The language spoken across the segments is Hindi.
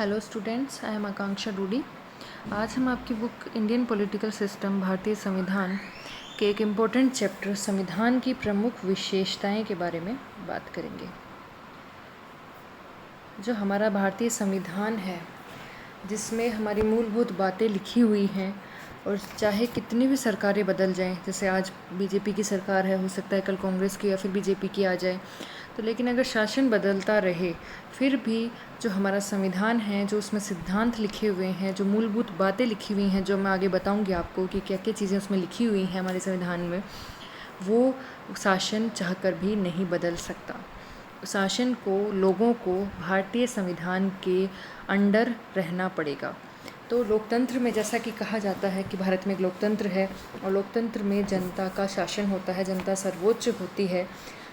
हेलो स्टूडेंट्स, आई एम आकांक्षा डूडी। आज हम आपकी बुक इंडियन पॉलिटिकल सिस्टम भारतीय संविधान के एक इम्पोर्टेंट चैप्टर संविधान की प्रमुख विशेषताएं के बारे में बात करेंगे। जो हमारा भारतीय संविधान है, जिसमें हमारी मूलभूत बातें लिखी हुई हैं, और चाहे कितनी भी सरकारें बदल जाएं, जैसे आज बीजेपी की सरकार है, हो सकता है कल कांग्रेस की या फिर बीजेपी की आ जाए, तो लेकिन अगर शासन बदलता रहे फिर भी जो हमारा संविधान है, जो उसमें सिद्धांत लिखे हुए हैं, जो मूलभूत बातें लिखी हुई हैं, जो मैं आगे बताऊंगी आपको कि क्या क्या चीज़ें उसमें लिखी हुई हैं हमारे संविधान में, वो शासन चाहकर भी नहीं बदल सकता। शासन को, लोगों को भारतीय संविधान के अंडर रहना पड़ेगा। तो लोकतंत्र में जैसा कि कहा जाता है कि भारत में एक लोकतंत्र है और लोकतंत्र में जनता का शासन होता है, जनता सर्वोच्च होती है।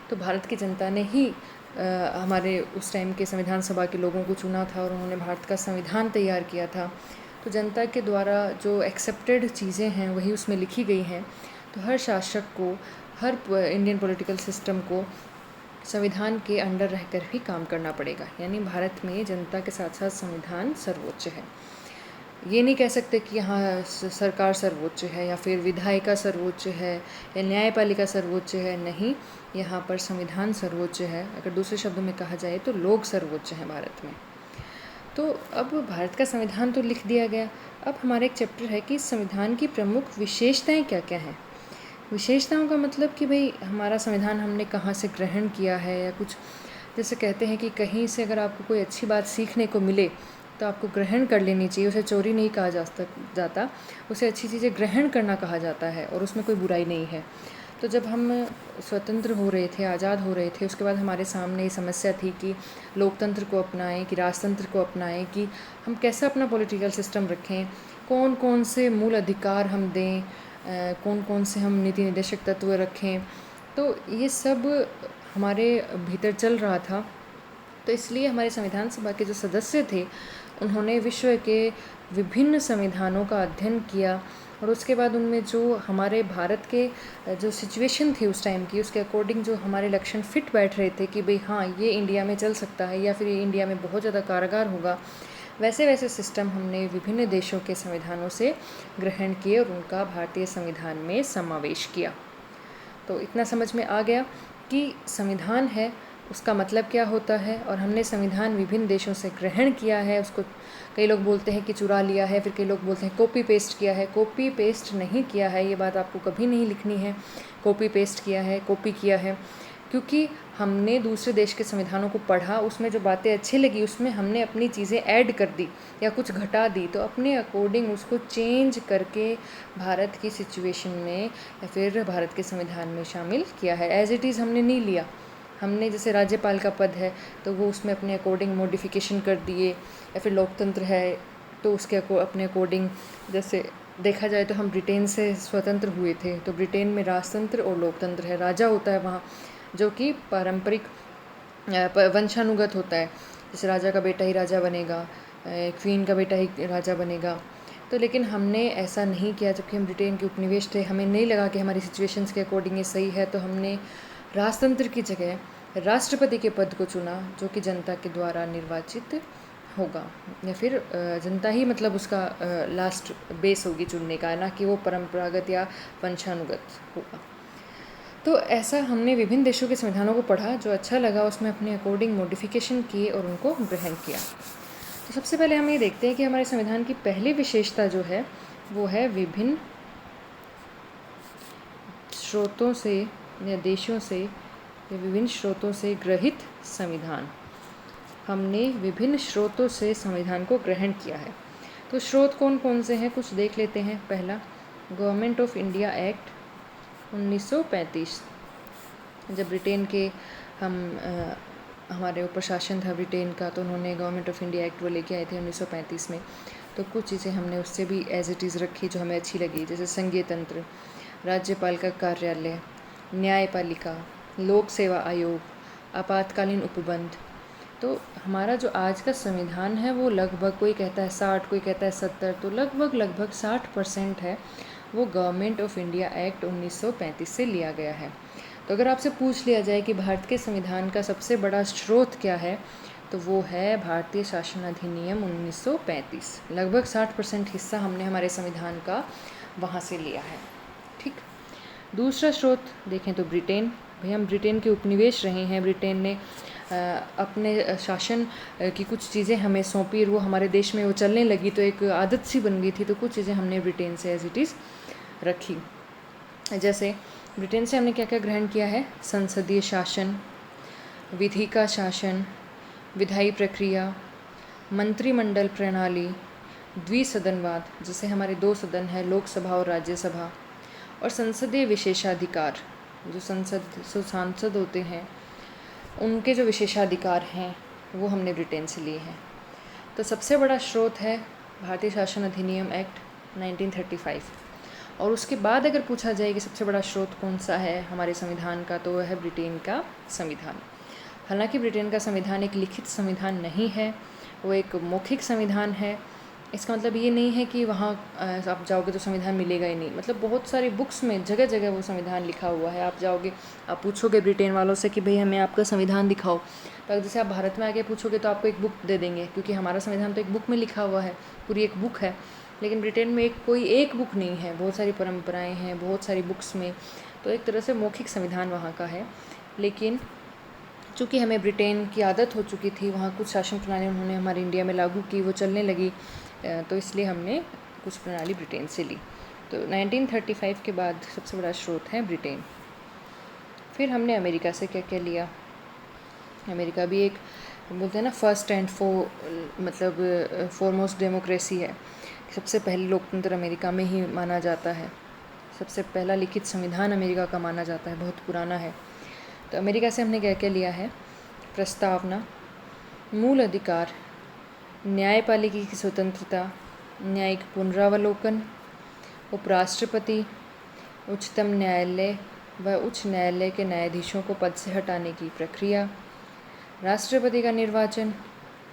तो भारत की जनता ने ही हमारे उस टाइम के संविधान सभा के लोगों को चुना था और उन्होंने भारत का संविधान तैयार किया था। तो जनता के द्वारा जो एक्सेप्टेड चीज़ें हैं वही उसमें लिखी गई हैं। तो हर शासक को, हर इंडियन पॉलिटिकल सिस्टम को संविधान के अंडर रहकर भी काम करना पड़ेगा। यानी भारत में जनता के साथ साथ संविधान सर्वोच्च है। ये नहीं कह सकते कि यहाँ सरकार सर्वोच्च है या फिर विधायिका सर्वोच्च है या न्यायपालिका सर्वोच्च है। नहीं, यहाँ पर संविधान सर्वोच्च है। अगर दूसरे शब्दों में कहा जाए तो लोग सर्वोच्च हैं भारत में। तो अब भारत का संविधान तो लिख दिया गया। अब हमारा एक चैप्टर है कि संविधान की प्रमुख विशेषताएं क्या क्या हैं। विशेषताओं का मतलब कि भाई हमारा संविधान हमने कहाँ से ग्रहण किया है, या कुछ जैसे कहते हैं कि कहीं से अगर आपको कोई अच्छी बात सीखने को मिले तो आपको ग्रहण कर लेनी चाहिए। उसे चोरी नहीं कहा जाता, उसे अच्छी चीज़ें ग्रहण करना कहा जाता है और उसमें कोई बुराई नहीं है। तो जब हम स्वतंत्र हो रहे थे, आज़ाद हो रहे थे, उसके बाद हमारे सामने ये समस्या थी कि लोकतंत्र को अपनाएं कि राजतंत्र को अपनाएं, कि हम कैसा अपना पॉलिटिकल सिस्टम रखें, कौन कौन से मूल अधिकार हम दें, कौन कौन से हम नीति निर्देशक तत्व रखें। तो ये सब हमारे भीतर चल रहा था। तो इसलिए हमारे संविधान सभा के जो सदस्य थे उन्होंने विश्व के विभिन्न संविधानों का अध्ययन किया और उसके बाद उनमें जो हमारे भारत के जो सिचुएशन थी उस टाइम की, उसके अकॉर्डिंग जो हमारे लक्षण फिट बैठ रहे थे कि भाई हाँ, ये इंडिया में चल सकता है या फिर ये इंडिया में बहुत ज़्यादा कारगर होगा, वैसे वैसे सिस्टम हमने विभिन्न देशों के संविधानों से ग्रहण किए और उनका भारतीय संविधान में समावेश किया। तो इतना समझ में आ गया कि संविधान है, उसका मतलब क्या होता है, और हमने संविधान विभिन्न देशों से ग्रहण किया है। उसको कई लोग बोलते हैं कि चुरा लिया है, फिर कई लोग बोलते हैं कॉपी पेस्ट किया है। कॉपी पेस्ट नहीं किया है, ये बात आपको कभी नहीं लिखनी है। कॉपी पेस्ट किया है, कॉपी किया है, क्योंकि हमने दूसरे देश के संविधानों को पढ़ा, उसमें जो बातें अच्छी लगी उसमें हमने अपनी चीज़ें ऐड कर दी या कुछ घटा दी, तो अपने अकॉर्डिंग उसको चेंज करके भारत की सिचुएशन में या फिर भारत के संविधान में शामिल किया है। एज इट इज़ हमने नहीं लिया। हमने जैसे राज्यपाल का पद है तो वो उसमें अपने अकॉर्डिंग मॉडिफिकेशन कर दिए, या फिर लोकतंत्र है तो उसके अपने अकॉर्डिंग, जैसे देखा जाए तो हम ब्रिटेन से स्वतंत्र हुए थे, तो ब्रिटेन में राजतंत्र और लोकतंत्र है। राजा होता है वहाँ जो कि पारंपरिक वंशानुगत होता है, जैसे राजा का बेटा ही राजा बनेगा, क्वीन का बेटा ही राजा बनेगा। तो लेकिन हमने ऐसा नहीं किया। जबकि हम ब्रिटेन के उपनिवेश थे, हमें नहीं लगा कि हमारी सिचुएशंस के अकॉर्डिंग ये सही है, तो हमने राजतंत्र की जगह राष्ट्रपति के पद को चुना, जो कि जनता के द्वारा निर्वाचित होगा, या फिर जनता ही मतलब उसका लास्ट बेस होगी चुनने का, ना कि वो परंपरागत या वंशानुगत होगा। तो ऐसा हमने विभिन्न देशों के संविधानों को पढ़ा, जो अच्छा लगा उसमें अपने अकॉर्डिंग मॉडिफिकेशन किए और उनको ग्रहण किया। तो सबसे पहले हम ये देखते हैं कि हमारे संविधान की पहली विशेषता जो है वो है विभिन्न स्रोतों से या देशों से या विभिन्न स्रोतों से ग्रहित संविधान। हमने विभिन्न स्रोतों से संविधान को ग्रहण किया है। तो स्रोत कौन कौन से हैं, कुछ देख लेते हैं। पहला, गवर्नमेंट ऑफ इंडिया एक्ट 1935। जब ब्रिटेन के हमारे ऊपर शासन था ब्रिटेन का, तो उन्होंने गवर्नमेंट ऑफ इंडिया एक्ट वो लेके आए थे 1935 में। तो कुछ चीज़ें हमने उससे भी एज इट इज़ रखी जो हमें अच्छी लगी, जैसे संघीय तंत्र, राज्यपाल का कार्यालय, न्यायपालिका, लोक सेवा आयोग, आपातकालीन उपबंध। तो हमारा जो आज का संविधान है वो लगभग, कोई कहता है 60, कोई कहता है 70, तो लगभग 60% है वो गवर्नमेंट ऑफ इंडिया एक्ट 1935 से लिया गया है। तो अगर आपसे पूछ लिया जाए कि भारत के संविधान का सबसे बड़ा स्रोत क्या है, तो वो है भारतीय शासन अधिनियम 1935। लगभग 60% हिस्सा हमने हमारे संविधान का वहाँ से लिया है। ठीक। दूसरा स्रोत देखें तो ब्रिटेन। भाई हम ब्रिटेन के उपनिवेश रहे हैं। ब्रिटेन ने अपने शासन की कुछ चीज़ें हमें सौंपी और वो हमारे देश में वो चलने लगी तो एक आदत सी बन गई थी, तो कुछ चीज़ें हमने ब्रिटेन से एज इट इज़ रखी। जैसे ब्रिटेन से हमने क्या क्या ग्रहण किया है? संसदीय शासन, विधि का शासन, विधायी प्रक्रिया, मंत्रिमंडल प्रणाली, द्विसदनवाद, जैसे हमारे 2 सदन है, लोकसभा और राज्यसभा, और संसदीय विशेषाधिकार, जो सांसद होते हैं उनके जो विशेषाधिकार हैं वो हमने ब्रिटेन से लिए हैं। तो सबसे बड़ा स्रोत है भारतीय शासन अधिनियम एक्ट 1935। और उसके बाद अगर पूछा जाए कि सबसे बड़ा स्रोत कौन सा है हमारे संविधान का, तो वह है ब्रिटेन का संविधान। हालांकि ब्रिटेन का संविधान एक लिखित संविधान नहीं है, वो एक मौखिक संविधान है। इसका मतलब ये नहीं है कि वहाँ आप जाओगे तो संविधान मिलेगा ही नहीं। मतलब बहुत सारी बुक्स में जगह जगह वो संविधान लिखा हुआ है। आप जाओगे, आप पूछोगे ब्रिटेन वालों से कि भाई हमें आपका संविधान दिखाओ, तो जैसे आप भारत में आके पूछोगे तो आपको एक बुक दे देंगे, क्योंकि हमारा संविधान तो एक बुक में लिखा हुआ है, पूरी एक बुक है। लेकिन ब्रिटेन में कोई एक बुक नहीं है, बहुत सारी परंपराएँ हैं, बहुत सारी बुक्स में, तो एक तरह से मौखिक संविधान वहाँ का है। लेकिन चूँकि हमें ब्रिटेन की आदत हो चुकी थी, वहाँ कुछ शासन प्रणाली उन्होंने हमारे इंडिया में लागू की, वो चलने लगी, तो इसलिए हमने कुछ प्रणाली ब्रिटेन से ली। तो 1935 के बाद सबसे बड़ा स्रोत है ब्रिटेन। फिर हमने अमेरिका से क्या क्या लिया? अमेरिका भी एक बोलते हैं ना फर्स्ट एंड फॉरमोस्ट डेमोक्रेसी है। सबसे पहले लोकतंत्र अमेरिका में ही माना जाता है। सबसे पहला लिखित संविधान अमेरिका का माना जाता है, बहुत पुराना है। तो अमेरिका से हमने क्या क्या लिया है? प्रस्तावना, मूल अधिकार, न्यायपालिका की स्वतंत्रता, न्यायिक पुनरावलोकन, उपराष्ट्रपति, उच्चतम न्यायालय व उच्च न्यायालय के न्यायाधीशों को पद से हटाने की प्रक्रिया, राष्ट्रपति का निर्वाचन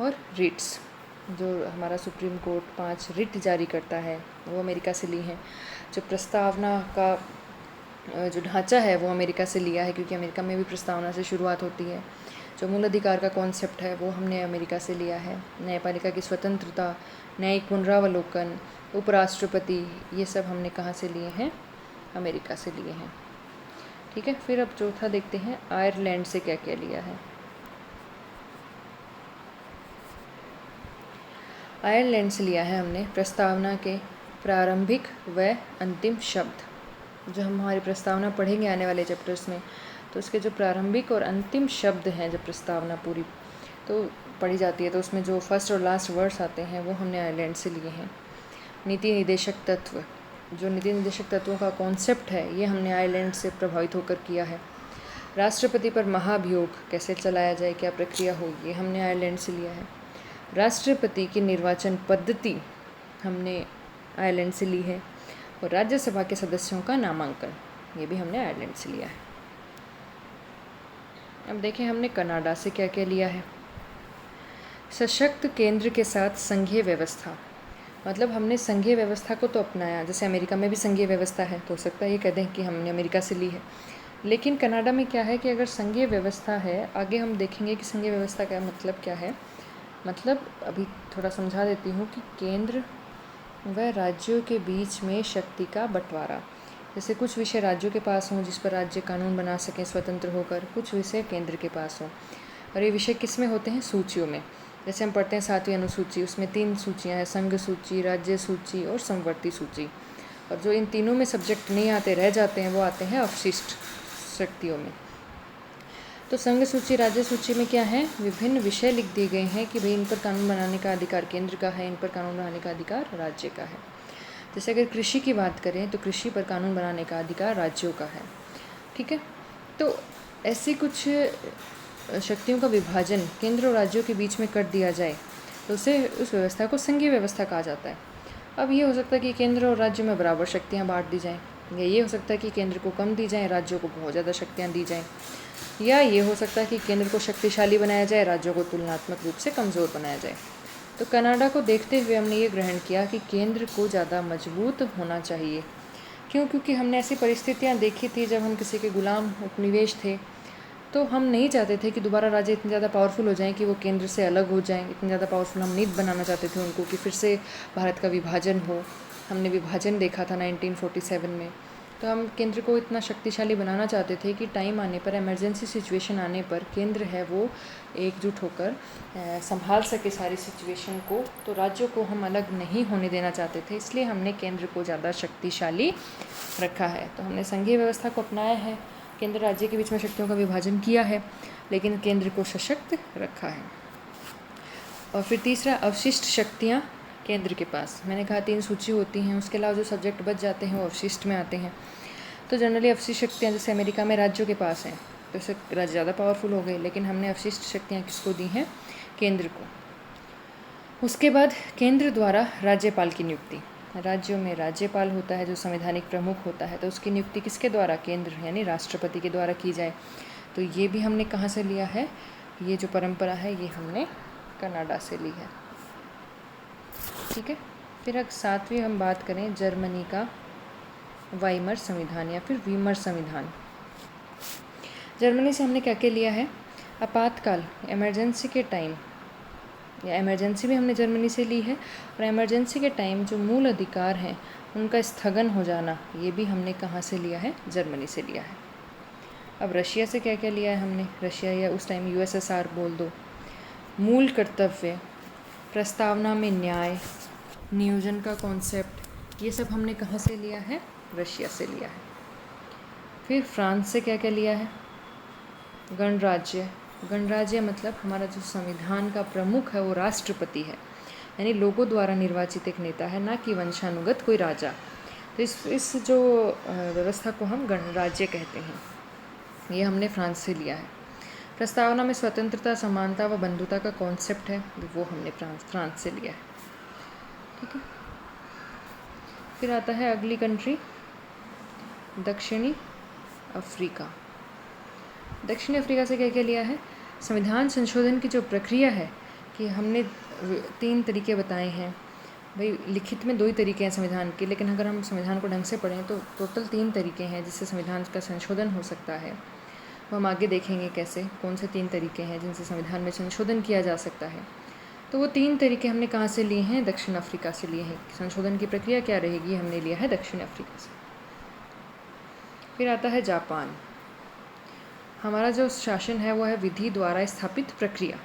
और रिट्स, जो हमारा सुप्रीम कोर्ट 5 रिट जारी करता है, वो अमेरिका से ली हैं। जो प्रस्तावना का जो ढांचा है वो अमेरिका से लिया है, क्योंकि अमेरिका में भी प्रस्तावना से शुरुआत होती है। जो मूल अधिकार का कॉन्सेप्ट है वो हमने अमेरिका से लिया है। न्यायपालिका की स्वतंत्रता, न्यायिक पुनरावलोकन, उपराष्ट्रपति, ये सब हमने कहाँ से लिए हैं? अमेरिका से लिए हैं। ठीक है। फिर अब चौथा देखते हैं, आयरलैंड से क्या क्या लिया है। आयरलैंड से लिया है हमने प्रस्तावना के प्रारंभिक व अंतिम शब्द। जो हम हमारी प्रस्तावना पढ़ेंगे आने वाले चैप्टर्स में, तो उसके जो प्रारंभिक और अंतिम शब्द हैं, जब प्रस्तावना पूरी तो पढ़ी जाती है, तो उसमें जो फर्स्ट और लास्ट वर्ड्स आते हैं वो हमने आयरलैंड से लिए हैं। नीति निर्देशक तत्व, जो नीति निर्देशक तत्वों का कॉन्सेप्ट है, ये हमने आयरलैंड से प्रभावित होकर किया है। राष्ट्रपति पर महाभियोग कैसे चलाया जाए, क्या प्रक्रिया होगी, ये हमने आयरलैंड से लिया है। राष्ट्रपति की निर्वाचन पद्धति हमने आयरलैंड से ली है। और राज्यसभा के सदस्यों का नामांकन, ये भी हमने आयरलैंड से लिया है। अब देखें हमने कनाडा से क्या क्या लिया है। सशक्त केंद्र के साथ संघीय व्यवस्था, मतलब हमने संघीय व्यवस्था को तो अपनाया। जैसे अमेरिका में भी संघीय व्यवस्था है, तो हो सकता है ये कह दें कि हमने अमेरिका से ली है। लेकिन कनाडा में क्या है कि अगर संघीय व्यवस्था है, आगे हम देखेंगे कि संघीय व्यवस्था का मतलब क्या है। मतलब अभी थोड़ा समझा देती हूँ कि केंद्र व राज्यों के बीच में शक्ति का बंटवारा। जैसे कुछ विषय राज्यों के पास हों जिस पर राज्य कानून बना सकें स्वतंत्र होकर, कुछ विषय केंद्र के पास हों। और ये विषय किस में होते हैं? सूचियों में। जैसे हम पढ़ते हैं 7वीं अनुसूची, उसमें 3 सूचियाँ हैं, संघ सूची, राज्य सूची और समवर्ती सूची। और जो इन तीनों में सब्जेक्ट नहीं आते, रह जाते हैं, वो आते हैं अवशिष्ट शक्तियों में। तो संघ सूची, राज्य सूची में क्या है? विभिन्न विषय लिख दिए गए हैं कि भाई इन पर कानून बनाने का अधिकार केंद्र का है, इन पर कानून बनाने का अधिकार राज्य का है। जैसे अगर कृषि की बात करें तो कृषि पर कानून बनाने का अधिकार राज्यों का है। ठीक है। तो ऐसी कुछ शक्तियों का विभाजन केंद्र और राज्यों के बीच में कर दिया जाए तो उसे उस व्यवस्था को संघीय व्यवस्था कहा जाता है। अब ये हो सकता है कि केंद्र और राज्य में बराबर शक्तियाँ बांट दी जाएँ, या ये हो सकता है कि केंद्र को कम दी जाएँ, राज्यों को बहुत ज़्यादा शक्तियाँ दी जाएँ, या ये हो सकता है कि केंद्र को शक्तिशाली बनाया जाए, राज्यों को तुलनात्मक रूप से कमज़ोर बनाया जाए। तो कनाडा को देखते हुए हमने ये ग्रहण किया कि केंद्र को ज़्यादा मजबूत होना चाहिए। क्यों? क्योंकि हमने ऐसी परिस्थितियाँ देखी थी जब हम किसी के गुलाम उपनिवेश थे, तो हम नहीं चाहते थे कि दोबारा राज्य इतने ज़्यादा पावरफुल हो जाएं कि वो केंद्र से अलग हो जाएं। इतने ज़्यादा पावरफुल हम नहीं बनाना चाहते थे उनको कि फिर से भारत का विभाजन हो। हमने विभाजन देखा था 1947 में। तो हम केंद्र को इतना शक्तिशाली बनाना चाहते थे कि टाइम आने पर, इमरजेंसी सिचुएशन आने पर केंद्र है वो एकजुट होकर संभाल सके सारी सिचुएशन को। तो राज्यों को हम अलग नहीं होने देना चाहते थे, इसलिए हमने केंद्र को ज़्यादा शक्तिशाली रखा है। तो हमने संघीय व्यवस्था को अपनाया है, केंद्र राज्य के बीच में शक्तियों का विभाजन किया है, लेकिन केंद्र को सशक्त रखा है। और फिर तीसरा, अवशिष्ट शक्तियाँ केंद्र के पास। मैंने कहा 3 सूची होती हैं, उसके अलावा जो सब्जेक्ट बच जाते हैं वो अवशिष्ट में आते हैं। तो जनरली अवशिष्ट शक्तियाँ जैसे अमेरिका में राज्यों के पास हैं, तो इससे राज्य ज़्यादा पावरफुल हो गए, लेकिन हमने अवशिष्ट शक्तियाँ किसको दी हैं? केंद्र को। उसके बाद केंद्र द्वारा राज्यपाल की नियुक्ति। राज्यों में राज्यपाल होता है जो संवैधानिक प्रमुख होता है, तो उसकी नियुक्ति किसके द्वारा? केंद्र यानी राष्ट्रपति के द्वारा की जाए। तो ये भी हमने कहाँ से लिया है? ये जो परंपरा है ये हमने कनाडा से ली है। ठीक है। फिर अगर 7वीं हम बात करें जर्मनी का वाइमर संविधान या फिर वीमर संविधान। जर्मनी से हमने क्या क्या लिया है? आपातकाल, इमरजेंसी के टाइम, या इमरजेंसी भी हमने जर्मनी से ली है, और इमरजेंसी के टाइम जो मूल अधिकार हैं उनका स्थगन हो जाना, ये भी हमने कहाँ से लिया है? जर्मनी से लिया है। अब रशिया से क्या क्या लिया है हमने? रशिया या उस टाइम यूएसएसआर बोल दो। मूल कर्तव्य, प्रस्तावना में न्याय, नियोजन का कॉन्सेप्ट, ये सब हमने कहाँ से लिया है? रशिया से लिया है। फिर फ्रांस से क्या क्या लिया है? गणराज्य। गणराज्य मतलब हमारा जो संविधान का प्रमुख है वो राष्ट्रपति है, यानी लोगों द्वारा निर्वाचित एक नेता है, ना कि वंशानुगत कोई राजा। तो इस जो व्यवस्था को हम गणराज्य कहते हैं, ये हमने फ्रांस से लिया है। प्रस्तावना में स्वतंत्रता, समानता व बंधुता का कॉन्सेप्ट है, वो हमने फ्रांस से लिया है। ठीक है। फिर आता है अगली कंट्री, दक्षिणी अफ्रीका। दक्षिणी अफ्रीका से क्या क्या लिया है? संविधान संशोधन की जो प्रक्रिया है कि हमने 3 तरीके बताए हैं। भाई लिखित में 2 ही तरीके हैं संविधान के, लेकिन अगर हम संविधान को ढंग से पढ़ें तो टोटल 3 तरीके हैं जिससे संविधान का संशोधन हो सकता है। वो हम आगे देखेंगे कैसे, कौन से 3 तरीके हैं जिनसे संविधान में संशोधन किया जा सकता है। तो वो 3 तरीके हमने कहाँ से लिए हैं? दक्षिण अफ्रीका से लिए हैं। संशोधन की प्रक्रिया क्या रहेगी, हमने लिया है दक्षिण अफ्रीका से। फिर आता है जापान। हमारा जो शासन है वो है विधि द्वारा स्थापित प्रक्रिया।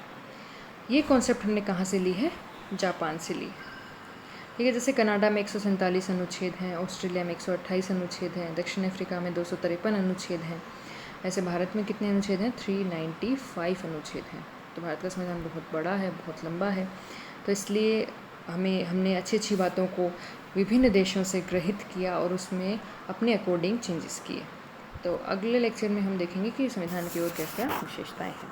ये कॉन्सेप्ट हमने कहाँ से ली है? जापान से ली। ठीक है। जैसे कनाडा में 147 अनुच्छेद हैं, ऑस्ट्रेलिया में 128 अनुच्छेद हैं, दक्षिण अफ्रीका में 253 अनुच्छेद हैं। ऐसे भारत में कितने अनुच्छेद हैं? 395 अनुच्छेद हैं। तो भारत का संविधान बहुत बड़ा है, बहुत लंबा है, तो इसलिए हमने अच्छी अच्छी बातों को विभिन्न देशों से ग्रहित किया और उसमें अपने अकॉर्डिंग चेंजेस किए। तो अगले लेक्चर में हम देखेंगे कि संविधान की और क्या क्या विशेषताएं हैं।